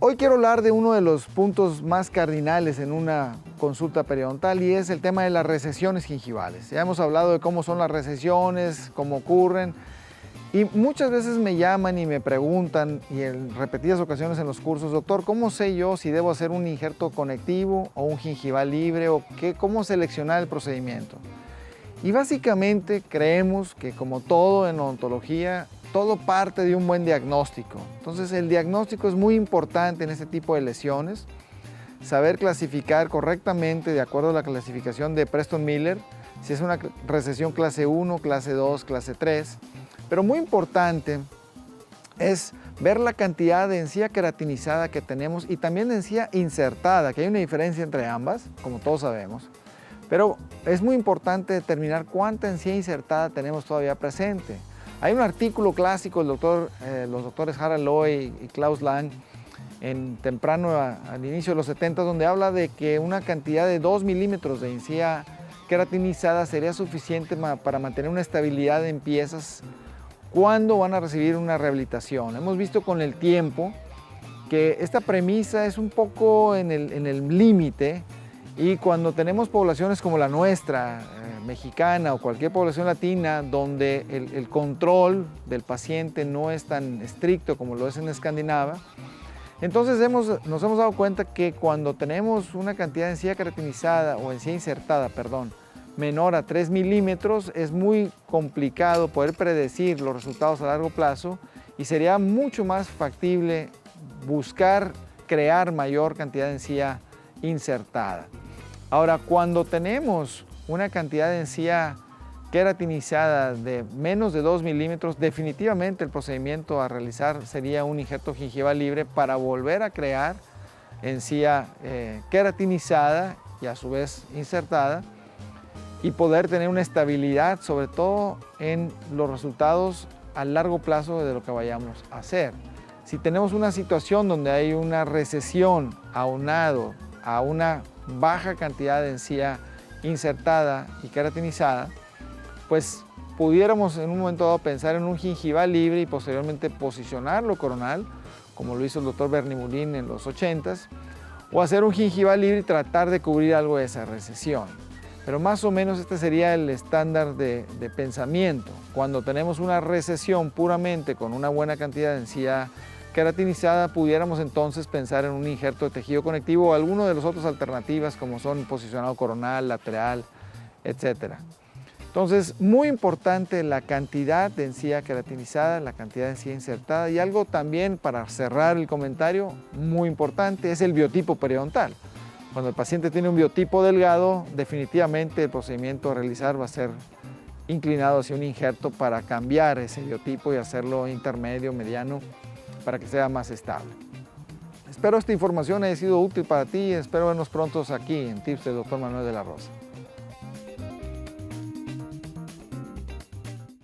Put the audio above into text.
Hoy quiero hablar de uno de los puntos más cardinales en una consulta periodontal y es el tema de las recesiones gingivales. Ya hemos hablado de cómo son las recesiones, cómo ocurren y muchas veces me llaman y me preguntan y en repetidas ocasiones en los cursos, doctor, ¿cómo sé yo si debo hacer un injerto conectivo o un gingival libre o cómo seleccionar el procedimiento? Y básicamente creemos que como todo en odontología, todo parte de un buen diagnóstico. Entonces el diagnóstico es muy importante en este tipo de lesiones. Saber clasificar correctamente de acuerdo a la clasificación de Preston Miller, si es una recesión clase 1, clase 2, clase 3. Pero muy importante es ver la cantidad de encía queratinizada que tenemos y también de encía insertada, que hay una diferencia entre ambas, como todos sabemos. Pero es muy importante determinar cuánta encía insertada tenemos todavía presente. Hay un artículo clásico del los doctores Harald Loy y Klaus Lang temprano al inicio de los 70 donde habla de que una cantidad de 2 milímetros de encía queratinizada sería suficiente para mantener una estabilidad en piezas cuando van a recibir una rehabilitación. Hemos visto con el tiempo que esta premisa es un poco en el límite y cuando tenemos poblaciones como la nuestra, mexicana o cualquier población latina, donde el control del paciente no es tan estricto como lo es en Escandinavia, entonces nos hemos dado cuenta que cuando tenemos una cantidad de encía queratinizada o encía insertada, menor a 3 milímetros, es muy complicado poder predecir los resultados a largo plazo y sería mucho más factible buscar crear mayor cantidad de encía insertada. Ahora, cuando tenemos una cantidad de encía queratinizada de menos de 2 milímetros, definitivamente el procedimiento a realizar sería un injerto gingival libre para volver a crear encía queratinizada y a su vez insertada y poder tener una estabilidad, sobre todo en los resultados a largo plazo de lo que vayamos a hacer. Si tenemos una situación donde hay una recesión aunado a una baja cantidad de encía insertada y queratinizada, pues pudiéramos en un momento dado pensar en un gingival libre y posteriormente posicionarlo coronal, como lo hizo el doctor Bernie Moulin en los 80s, o hacer un gingival libre y tratar de cubrir algo de esa recesión. Pero más o menos este sería el estándar de pensamiento. Cuando tenemos una recesión puramente con una buena cantidad de encía queratinizada, pudiéramos entonces pensar en un injerto de tejido conectivo o alguno de las otras alternativas como son posicionado coronal, lateral, etc. Entonces, muy importante la cantidad de encía queratinizada, la cantidad de encía insertada y algo también para cerrar el comentario muy importante es el biotipo periodontal. Cuando el paciente tiene un biotipo delgado, definitivamente el procedimiento a realizar va a ser inclinado hacia un injerto para cambiar ese biotipo y hacerlo intermedio, mediano, para que sea más estable. Espero esta información haya sido útil para ti y espero vernos pronto aquí en Tips del Dr. Manuel de la Rosa.